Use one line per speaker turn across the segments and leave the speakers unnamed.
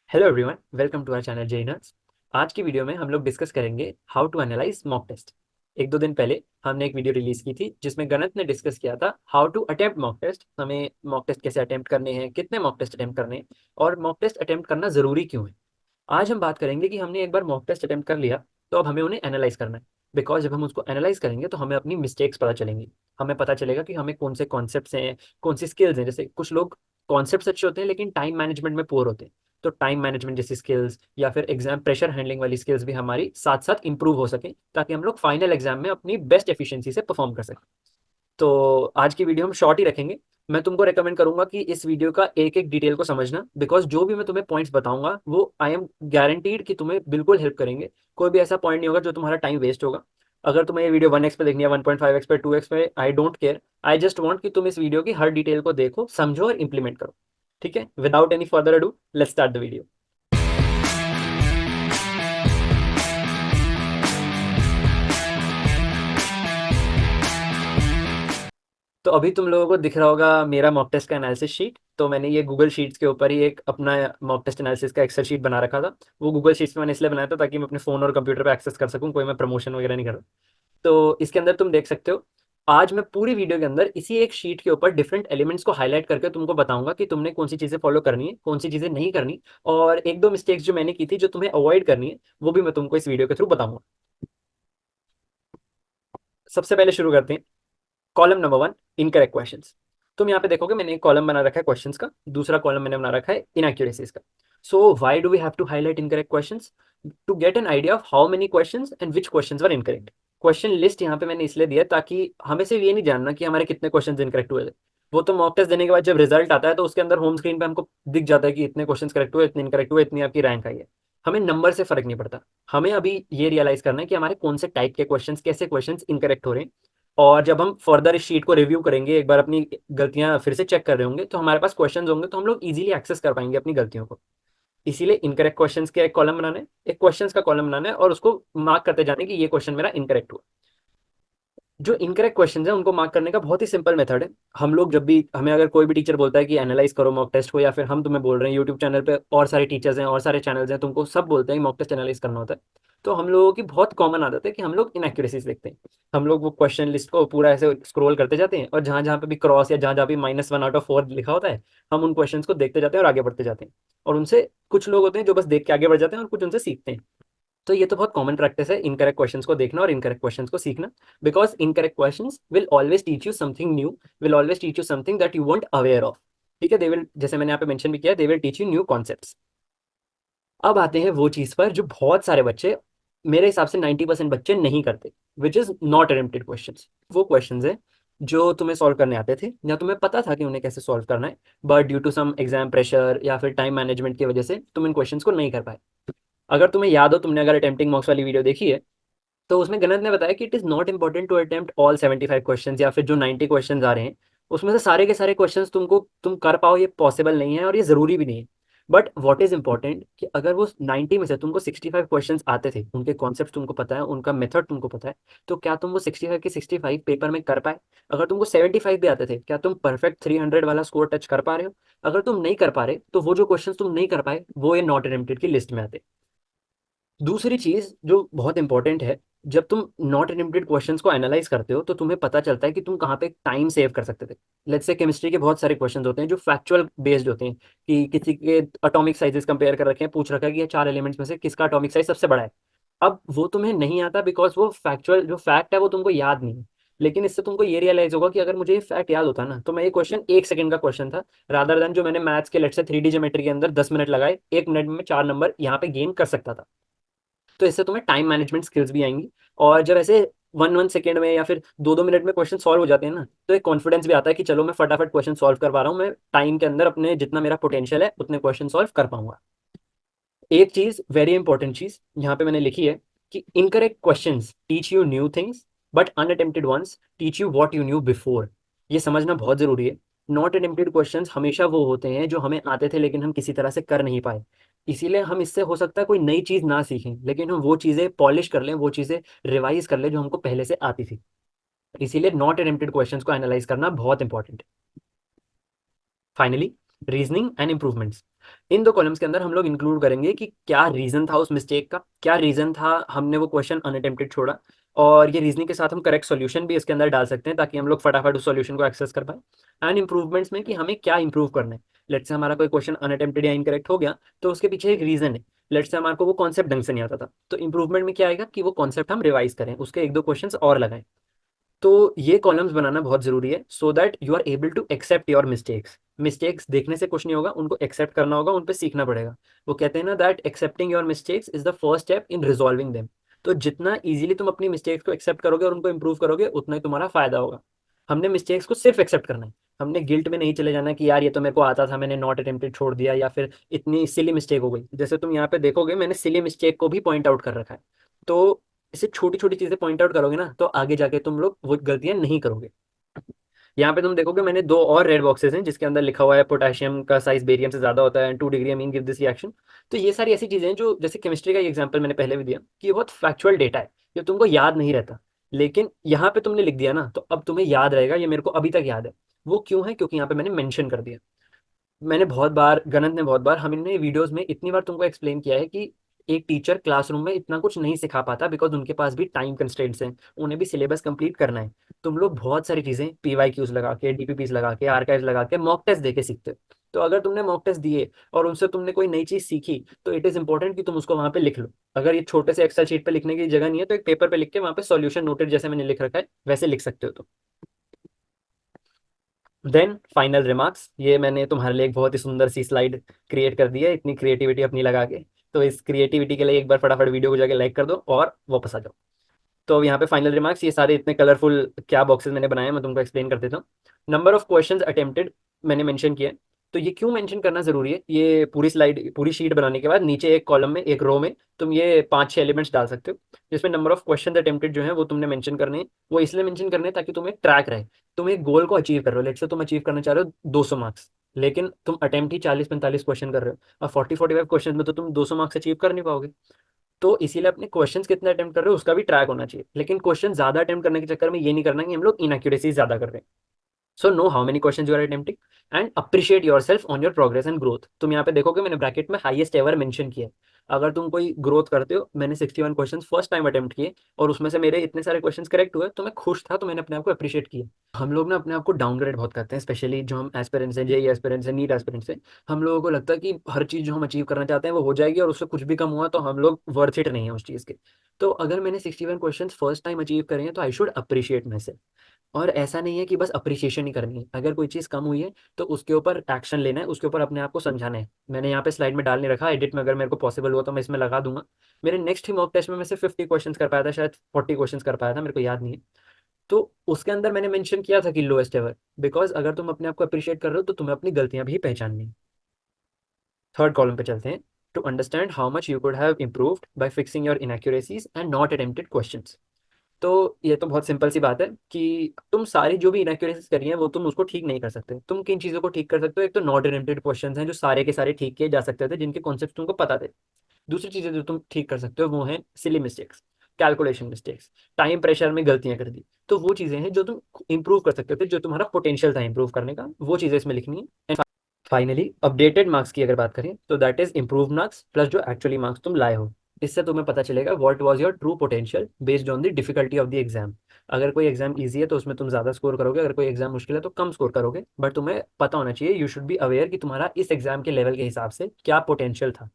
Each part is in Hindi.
Hello everyone, welcome to our channel जेनर्स। आज की वीडियो में हम लोग डिस्कस करेंगे how to analyse mock test. एक दो दिन पहले हमने एक वीडियो रिलीज की थी जिसमें गणत ने डिस्कस किया था how to attempt mock test, हमें मॉक टेस्ट कैसे अटेम्प्ट करने हैं, कितने मॉक टेस्ट अटेम्प्ट करने हैं और मॉक टेस्ट अटेम्प्ट करना ज़रूरी क्यों है। आज हम बात करेंगे कि हमने एक बार मॉक टेस्ट अटेम्प्ट कर लिया तो अब हमें उन्हें एनालाइज करना है। बिकॉज जब हम उसको एनालाइज करेंगे तो हमें अपनी मिस्टेक्स पता चलेंगी। हमें पता चलेगा कि हमें कौन से कॉन्सेप्ट्स हैं, कौन सी स्किल्स हैं। जैसे कुछ लोग कॉन्सेप्ट्स अच्छे होते हैं लेकिन टाइम मैनेजमेंट में पुअर होते हैं, तो टाइम मैनेजमेंट जैसी स्किल्स या फिर एग्जाम प्रेशर हैंडलिंग वाली स्किल्स भी हमारी साथ साथ इंप्रूव हो सके ताकि हम लोग फाइनल एग्जाम में अपनी बेस्ट एफिशिएंसी से परफॉर्म कर सकें। तो आज की वीडियो हम शॉर्ट ही रखेंगे। मैं तुमको रेकमेंड करूंगा कि इस वीडियो का एक एक डिटेल को समझना, बिकॉज जो भी मैं तुम्हें पॉइंट्स बताऊंगा वो आई एम गारंटीड कि तुम्हें बिल्कुल हेल्प करेंगे। कोई भी ऐसा पॉइंट नहीं होगा जो तुम्हारा टाइम वेस्ट होगा। अगर तुम्हें ये वीडियो 1x पे देखनी है, 1.5x पे, 2x पे, I don't care. I just want कि तुम इस वीडियो की हर डिटेल को देखो, समझो और इंप्लीमेंट करो। ठीक है, without any further ado, let's start the video. तो अभी तुम लोगों को दिख रहा होगा मेरा मॉक टेस्ट का एनालिसिस शीट। तो मैंने ये गूगल शीट्स के ऊपर ही एक अपना मॉक टेस्ट एनालिसिस का एक्सेल शीट बना रखा था। वो गूगल शीट्स में मैंने इसलिए बनाया था ताकि मैं अपने फ़ोन और कंप्यूटर पे एक्सेस कर सकूं, कोई मैं प्रमोशन वगैरह नहीं कर रहा। तो इसके अंदर तुम देख सकते हो, आज मैं पूरी वीडियो के अंदर इसी एक शीट के ऊपर डिफरेंट एलिमेंट्स को हाईलाइट करके तुमको बताऊंगा कि तुमने कौन सी चीज़ें फॉलो करनी है, कौन सी चीज़ें नहीं करनी। और एक दो मिस्टेक्स जो मैंने की थी जो तुम्हें अवॉइड करनी है, वो भी मैं तुमको इस वीडियो के थ्रू बताऊंगा। सबसे पहले शुरू करते हैं। Column number 1, incorrect questions. तुम यहाँ पे देखोगे मैंने एक कॉलम बना रखा है क्वेश्चंस का, दूसरा कॉलम मैंने बना रखा है इनएक्यूरेसीज का। So why do we have to highlight incorrect questions? To get an idea of how many questions and which questions were incorrect. Question list यहाँ पे मैंने इसलिए दिया ताकि हमें सिर्फ ये नहीं जानना कि हमारे कितने क्वेश्चन इनकरेक्ट हुए थे। वो तो मॉक टेस्ट देने के बाद जब रिजल्ट आता है तो उसके अंदर होम स्क्रीन पे हमको दिख जाता है कि इतने क्वेश्चन करेक्ट हुए, इतने इनकरेक्ट हुए, इतनी आपकी रैंक आई है। हमें नंबर से फर्क नहीं पड़ता। हमें अभी ये रियलाइज करना है कि हमारे कौन से टाइप के क्वेश्चंस, कैसे क्वेश्चंस इनकरेक्ट हो रहे हैं। और जब हम फर्दर इस शीट को रिव्यू करेंगे, एक बार अपनी गलतियां फिर से चेक कर रहे होंगे, तो हमारे पास क्वेश्चंस होंगे तो हम लोग इजीली एक्सेस कर पाएंगे अपनी गलतियों को। इसीलिए इनकरेक्ट क्वेश्चंस के एक कॉलम बनाना है, एक क्वेश्चंस का कॉलम बनाना है और उसको मार्क करते जाने कि ये क्वेश्चन मेरा इनकरेक्ट हुआ। जो इनकरेक्ट क्वेश्चंस हैं उनको मार्क करने का बहुत ही सिंपल मेथड है। हम लोग जब भी, हमें अगर कोई भी टीचर बोलता है कि एनालाइज करो मॉक टेस्ट को, या फिर हम तुम्हें बोल रहे हैं यूट्यूब चैनल पे और सारे टीचर्स हैं और सारे चैनल्स हैं, तुमको सब बोलते हैं मॉक टेस्ट एनालाइज करना होता है, तो हम लोगों की बहुत कॉमन आदत है कि हम लोग इनएक्यूरेसीज देखते हैं। हम लोग वो क्वेश्चन लिस्ट को पूरा ऐसे स्क्रॉल करते जाते हैं और जहाँ जहाँ पे भी क्रॉस या जहाँ जहाँ भी -1/4 लिखा होता है, हम उन क्वेश्चंस को देखते जाते हैं और आगे बढ़ते जाते हैं। और उनसे कुछ लोग होते हैं जो बस देख के आगे बढ़ जाते हैं और कुछ उनसे सीखते हैं। तो ये तो बहुत कॉमन प्रैक्टिस है, इनकरेक्ट क्वेश्चंस को देखना और इनकरेक्ट क्वेश्चंस को सीखना। Because incorrect questions will always teach you something new, will always teach you something that you weren't aware of. ठीक है, दे विल, जैसे मैंने यहाँ पे मेंशन भी किया, they will teach you new concepts. अब आते हैं वो चीज़ पर जो बहुत सारे बच्चे, मेरे हिसाब से 90% बच्चे नहीं करते, which is not attempted question. वो क्वेश्चन है जो तुम्हें सॉल्व करने आते थे या तुम्हें पता था कि उन्हें कैसे सॉल्व करना है, but due to some exam pressure या फिर टाइम मैनेजमेंट की वजह से तुम इन क्वेश्चन को नहीं कर पाए। अगर तुम्हें याद हो, तुमने अगर अटेम्प्टिंग मॉक्स वाली वीडियो देखी है, तो उसमें गणत ने बताया कि it is not important to attempt all 75 question या फिर जो 90 क्वेश्चन आ रहे हैं उसमें से सारे के सारे क्वेश्चन तुम कर पाओ, ये पॉसिबल नहीं है और ये ज़रूरी भी नहीं है। बट वॉट इज़ इंपॉर्टेंट कि अगर वो 90 में से तुमको 65 क्वेश्चन आते थे, उनके कॉन्सेप्ट तुमको पता है, उनका मेथड तुमको पता है, तो क्या तुम वो 65 के 65 पेपर में कर पाए? अगर तुमको 75 भी आते थे, क्या तुम परफेक्ट 300 वाला स्कोर टच कर पा रहे हो? अगर तुम नहीं कर पा रहे तो वो जो क्वेश्चन तुम नहीं कर पाए वो ये नॉट अटेम्प्टेड की लिस्ट में आते। दूसरी चीज जो बहुत इंपॉर्टेंट है, जब तुम नॉट अटेम्प्टेड क्वेश्चंस को एनालाइज करते हो तो तुम्हें पता चलता है कि तुम कहाँ पे टाइम सेव कर सकते थे। लेट्स से केमिस्ट्री के बहुत सारे क्वेश्चंस होते हैं जो फैक्चुअल बेस्ड होते हैं, कि किसी के अटॉमिक साइजेस कंपेयर कर रखे हैं, पूछ रखा है कि ये चार एलिमेंट्स में से किसका अटॉमिक साइज सबसे बड़ा है। अब वो तुम्हें नहीं आता बिकॉज वो फैक्चुअल जो फैक्ट है वो तुमको याद नहीं है। लेकिन इससे तुमको ये रियलाइज होगा कि अगर मुझे ये फैक्ट याद होता ना, तो मैं ये क्वेश्चन 1 सेकंड का क्वेश्चन था, रादर देन जो मैंने मैथ्स के लेट से 3D ज्योमेट्री के अंदर 10 मिनट लगाए, 1 मिनट में 4 नंबर यहाँ पे गेन कर सकता था। तो इससे तुम्हें टाइम मैनेजमेंट स्किल्स भी आएंगी। और जब ऐसे 1 1 सेकेंड में या फिर 2 2 मिनट में क्वेश्चन सॉल्व हो जाते हैं ना, तो एक कॉन्फिडेंस भी आता है कि चलो मैं फटाफट क्वेश्चन सॉल्व कर पा रहा हूँ, मैं टाइम के अंदर अपने जितना मेरा पोटेंशियल है उतने क्वेश्चन सॉल्व कर पाऊंगा। एक चीज, वेरी इंपॉर्टेंट चीज यहाँ पे मैंने लिखी है कि incorrect questions teach you new things but unattempted ones teach you what you knew before. ये समझना बहुत जरूरी है। नॉट अटेम्प्टेड क्वेश्चंस हमेशा वो होते हैं जो हमें आते थे लेकिन हम किसी तरह से कर नहीं पाए। इसीलिए हम इससे हो सकता है कोई नई चीज ना सीखें, लेकिन हम वो चीजें पॉलिश कर लें, वो चीजें रिवाइज कर लें जो हमको पहले से आती थी। इसीलिए नॉट अटेम्प्टेड क्वेश्चंस को एनालाइज करना बहुत इंपॉर्टेंट है। Finally, reasoning and improvements. इन दो कॉलम्स के अंदर हम लोग इंक्लूड करेंगे कि क्या रीजन था उस मिस्टेक का, क्या रीजन था हमने वो क्वेश्चन अनअटेम्प्टेड छोड़ा, और ये रीजनिंग के साथ हम करेक्ट सॉल्यूशन भी इसके अंदर डाल सकते हैं ताकि हम लोग फटाफट उस सॉल्यूशन को एक्सेस कर पाए। एंड इंप्रूवमेंट्स में कि हमें क्या इंप्रूव करना है। लेट से हमारा कोई क्वेश्चन अनअटेम्प्टेड या इनकरेक्ट हो गया तो उसके पीछे एक रीजन है। लेट से हमारे को वो कॉन्सेप्ट ढंग से नहीं आता था, तो इंप्रूवमेंट में क्या आएगा कि वो कॉन्सेप्ट हम रिवाइज करें, उसके एक दो क्वेश्चंस और लगाएं। तो ये कॉलम्स बनाना बहुत जरूरी है so that you are able to accept your mistakes. Mistakes देखने से कुछ नहीं होगा, उनको एक्सेप्ट करना होगा, उन पे सीखना पड़ेगा। वो कहते हैं ना that accepting your mistakes is the first step in resolving them. तो जितना इजीली तुम अपनी मिस्टेक्स को एक्सेप्ट करोगे और उनको इंप्रूव करोगे उतना ही तुम्हारा फायदा होगा। हमने मिस्टेक्स को सिर्फ एक्सेप्ट करना है, हमने गिल्ट में नहीं चले जाना कि यार ये तो मेरे को आता था, मैंने नॉट अटेम्प्टेड छोड़ दिया, या फिर इतनी सिली मिस्टेक हो गई। जैसे तुम यहाँ पे देखोगे मैंने सिली मिस्टेक को भी पॉइंट आउट कर रखा है। तो इसे छोटी छोटी चीजें पॉइंट आउट करोगे ना तो आगे जाके तुम लोग वो गलतियां नहीं करोगे। यहाँ पे तुम देखोगे मैंने दो और रेड बॉक्सेस हैं जिसके अंदर लिखा हुआ है पोटेशियम का साइज बेरियम से ज्यादा होता है, 2 degree amine give this reaction. तो ये सारी ऐसी चीजें हैं जो, जैसे केमिस्ट्री का एग्जांपल मैंने पहले भी दिया कि ये बहुत फैक्चुअल डेटा है, ये तुमको याद नहीं रहता। लेकिन यहाँ पे तुमने लिख दिया ना तो अब तुम्हें याद रहेगा, ये मेरे को अभी तक याद है। वो क्यों है? क्योंकि यहाँ पे मैंने मेंशन कर दिया। मैंने बहुत बार, गणत ने बहुत बार, हमने वीडियोस में इतनी बार तुमको एक्सप्लेन किया है कि एक टीचर क्लासरूम में इतना कुछ नहीं सिखा पाता बिकॉज उनके पास भी टाइम कंस्ट्रेंट्स हैं, उन्हें भी सिलेबस कंप्लीट करना है। तुम लोग बहुत सारी चीजें PYQs लगा के, DPPs लगा के, आर्काइव्स लगा के, मॉक टेस्ट देके सीखते हो। तो अगर तुमने मॉक टेस्ट दिए और उनसे तुमने कोई नई चीज सीखी तो इट इज इंपॉर्टेंट कि तुम उसको वहां पे लिख लो। अगर ये छोटे से एक्सेल शीट पे लिखने की जगह नहीं है तो एक पेपर पे लिख के वहां पे सॉल्यूशन नोटेड जैसे मैंने लिख रखा है वैसे लिख सकते हो। तो देन फाइनल रिमार्क्स, ये मैंने तुम्हारे लिए एक बहुत ही सुंदर सी स्लाइड क्रिएट कर दी है इतनी क्रिएटिविटी अपनी लगा के। तो इस क्रिएटिविटी के लिए एक बार फटाफट वीडियो को जाके लाइक कर दो और वापस आ जाओ। तो यहाँ पे फाइनल रिमार्क्स, ये सारे इतने कलरफुल क्या बॉक्सेस मैंने बनाए हैं मैं तुमको एक्सप्लेन कर देता हूँ। नंबर ऑफ क्वेश्चंस अटेम्प्टेड मैंने मेंशन किया है। तो ये क्यों मेंशन करना जरूरी है, ये पूरी स्लाइड पूरी शीट बनाने के बाद नीचे एक कॉलम में, एक रो में तुम ये 5-6 एलिमेंट्स डाल सकते हो जिसमें नंबर ऑफ क्वेश्चन अटेम्प्टेड जो है वो तुमने मेंशन करने हैं। वो इसलिए मेंशन करने हैं ताकि तुम्हें ट्रैक रहे, तुम एक गोल को अचीव कर रहे हो। लेट से तुम अचीव करना चाह रहे हो 200 मार्क्स, लेकिन तुम अटेम्प्ट ही 40-45 क्वेश्चन कर रहे हो, और 40-45 क्वेश्चन में तो तुम 200 मार्क्स अचीव कर नहीं पाओगे। तो इसीलिए अपने क्वेश्चंस कितने अटेम्प्ट कर रहे हो उसका भी ट्रैक होना चाहिए। लेकिन क्वेश्चन ज्यादा अटेम्प्ट करने के चक्कर में ये नहीं करना कि हम लोग इनएक्यूरेसी ज्यादा कर रहे हैं। So know how many question you are attempting and appreciate yourself on your progress and growth. तुम यहाँ पे देखोगे मैंने ब्रैकेट में हाईएस्ट एवर मेंशन किया है। अगर तुम कोई ग्रोथ करते हो, मैंने 61 क्वेश्चन फर्स्ट टाइम अटेम्प्ट किए और उसमें से मेरे इतने सारे क्वेश्चन करेक्ट हुए तो मैं खुश था, तो मैंने अपने आप को अप्रिशिएट किया। हम लोग ना अपने आप को डाउनग्रेड बहुत करते हैं, स्पेशली जो हम एस्पिरेंट्स हैं, जेई एस्पिरेंट्स हैं, नीट एस्पिरेंट्स हैं। हम लोगों को लगता है कि हर चीज़ जो हम अचीव करना चाहते हैं वो हो जाएगी और उससे कुछ भी कम हुआ तो हम लोग वर्थ इट नहीं है उस चीज़ के। तो अगर मैंने 61 क्वेश्चन फर्स्ट टाइम अचीव करे हैं तो I should appreciate my self. और ऐसा नहीं है कि बस अप्रिशिएशन ही करनी है, अगर कोई चीज़ कम हुई है तो उसके ऊपर एक्शन लेना है, उसके ऊपर अपने आप को समझाना है। मैंने यहाँ पे स्लाइड में डाल नहीं रखा, एडिट में अगर मेरे को पॉसिबल हुआ तो मैं इसमें लगा दूंगा। मेरे नेक्स्ट ही मॉक टेस्ट में मैं सिर्फ 50 क्वेश्चन कर पाया था, शायद 40 क्वेश्चन कर पाया था, मेरे को याद नहीं है। तो उसके अंदर मैंने मेंशन किया था कि लोएस्ट एवर, बिकॉज अगर तुम अपने आप को अप्रिशिएट कर रहे हो तो तुम्हें अपनी गलतियां भी पहचाननी है। थर्ड कॉलम पे चलते हैं। To understand how much you could have improved by fixing your inaccuracies and not attempted questions. तो ये तो बहुत सिंपल सी बात है कि तुम सारी जो भी इनएक्यूरेसीज करी हैं वो तुम उसको ठीक नहीं कर सकते। तुम किन चीज़ों को ठीक कर सकते हो? एक तो नॉट अटेम्प्टेड क्वेश्चंस हैं जो सारे के सारे ठीक किए जा सकते थे, जिनके कॉन्सेप्ट तुमको पता थे। दूसरी चीज़ें जो तुम ठीक कर सकते हो वो हैं silly mistakes, calculation mistakes, time pressure में गलतियां कर दी। तो वो चीज़ें हैं जो तुम इंप्रूव कर सकते थे, जो तुम्हारा पोटेंशियल था इंप्रूव करने का, वो चीज़ें इसमें लिखनी है। फाइनली अपडेटेड मार्क्स की अगर बात करें तो that is improve marks plus जो एक्चुअली मार्क्स तुम लाए हो। इससे तुम्हें पता चलेगा what was your true potential based on the difficulty of the exam. अगर कोई एग्जाम इजी है तो उसमें तुम ज्यादा स्कोर करोगे, अगर कोई एग्जाम मुश्किल है तो कम स्कोर करोगे। बट तुम्हें पता होना चाहिए, यू शुड बी अवेयर कि तुम्हारा इस एग्जाम के लेवल के हिसाब से क्या पोटेंशियल था।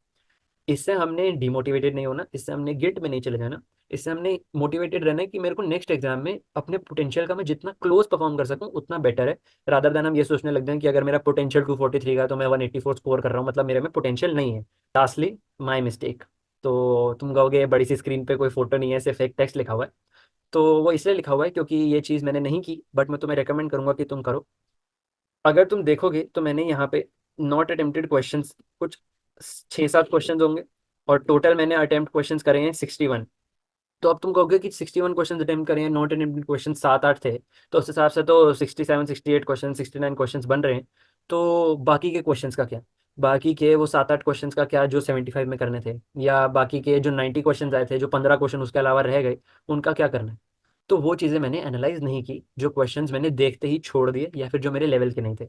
इससे हमने डिमोटिवेटेड नहीं होना, इससे हमने गिल्ट में नहीं चले जाना। इससे हमने मोटिवेटेड रहना है कि मेरे को नेक्स्ट एग्जाम में अपने पोटेंशियल का मैं जितना क्लोज परफॉर्म कर सकूं उतना बेटर है। रादर देन हम ये सोचने लग जाएं कि अगर मेरा पोटेंशियल 243 का तो मैं 184 स्कोर कर रहा हूँ, मतलब मेरे में पोटेंशियल नहीं है। Lastly my mistake. तो तुम कहोगे बड़ी सी स्क्रीन पे कोई फोटो नहीं है, सिर्फ एक टेक्स्ट लिखा हुआ है। तो वो इसलिए लिखा हुआ है क्योंकि ये चीज़ मैंने नहीं की, बट मैं तुम्हें रेकमेंड करूंगा कि तुम करो। अगर तुम देखोगे तो मैंने यहाँ पे नॉट अटेम्प्टेड क्वेश्चंस कुछ 6-7 क्वेश्चन होंगे और टोटल मैंने अटेम्प्ट क्वेश्चंस करे हैं 61। तो अब तुम कहोगे कि 61 क्वेश्चन अटेम्प्ट करे हैं, नॉट अटेम्प्टेड क्वेश्चन 7-8 थे, तो उस हिसाब से तो 67-68 क्वेश्चन, 69 क्वेश्चन बन रहे हैं। तो बाकी के क्वेश्चंस का क्या? बाकी के वो 7-8 क्वेश्चंस का क्या जो 75 में करने थे, या बाकी के जो 90 क्वेश्चन आए थे, जो 15 क्वेश्चन उसके अलावा रह गए, उनका क्या करना है? तो वो चीज़ें मैंने एनालाइज नहीं की, जो क्वेश्चंस मैंने देखते ही छोड़ दिए या फिर जो मेरे लेवल के नहीं थे।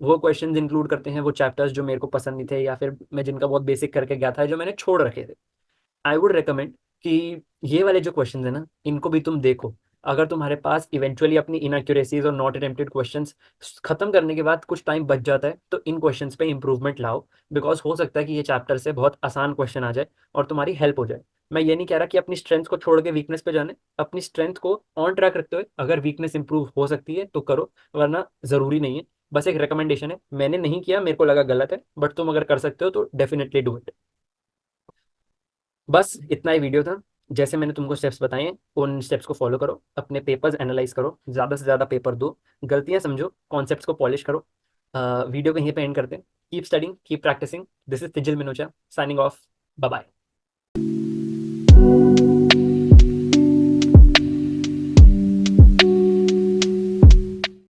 वो क्वेश्चंस इंक्लूड करते हैं वो चैप्टर्स जो मेरे को पसंद नहीं थे, या फिर मैं जिनका बहुत बेसिक करके गया था, जो मैंने छोड़ रखे थे। आई वुड रिकमेंड कि ये वाले जो क्वेश्चन है ना, इनको भी तुम देखो। अगर तुम्हारे पास इवेंचुअली अपनी इनएक्यूरेसीज और नॉट अटेम्प्टेड क्वेश्चंस खत्म करने के बाद कुछ टाइम बच जाता है, तो इन क्वेश्चंस पे इंप्रूवमेंट लाओ। बिकॉज हो सकता है कि ये चैप्टर से बहुत आसान क्वेश्चन आ जाए और तुम्हारी हेल्प हो जाए। मैं ये नहीं कह रहा कि अपनी स्ट्रेंथ को छोड़ के वीकनेस पे जाने, अपनी स्ट्रेंथ को ऑन ट्रैक रखते हुए अगर वीकनेस इंप्रूव हो सकती है तो करो, वरना जरूरी नहीं है। बस एक रिकमेंडेशन है, मैंने नहीं किया, मेरे को लगा गलत है, बट तुम अगर कर सकते हो तो डेफिनेटली डू इट। बस इतना ही वीडियो था। जैसे मैंने तुमको स्टेप्स बताए हैं, उन स्टेप्स को फॉलो करो, अपने पेपर्स एनालाइज करो, ज़्यादा से ज़्यादा पेपर दो, गलतियां समझो, कॉन्सेप्ट्स को पॉलिश करो। वीडियो को यहीं पे एंड करते हैं। Keep studying, keep practising. This is Tijil Minocha signing off. Bye bye.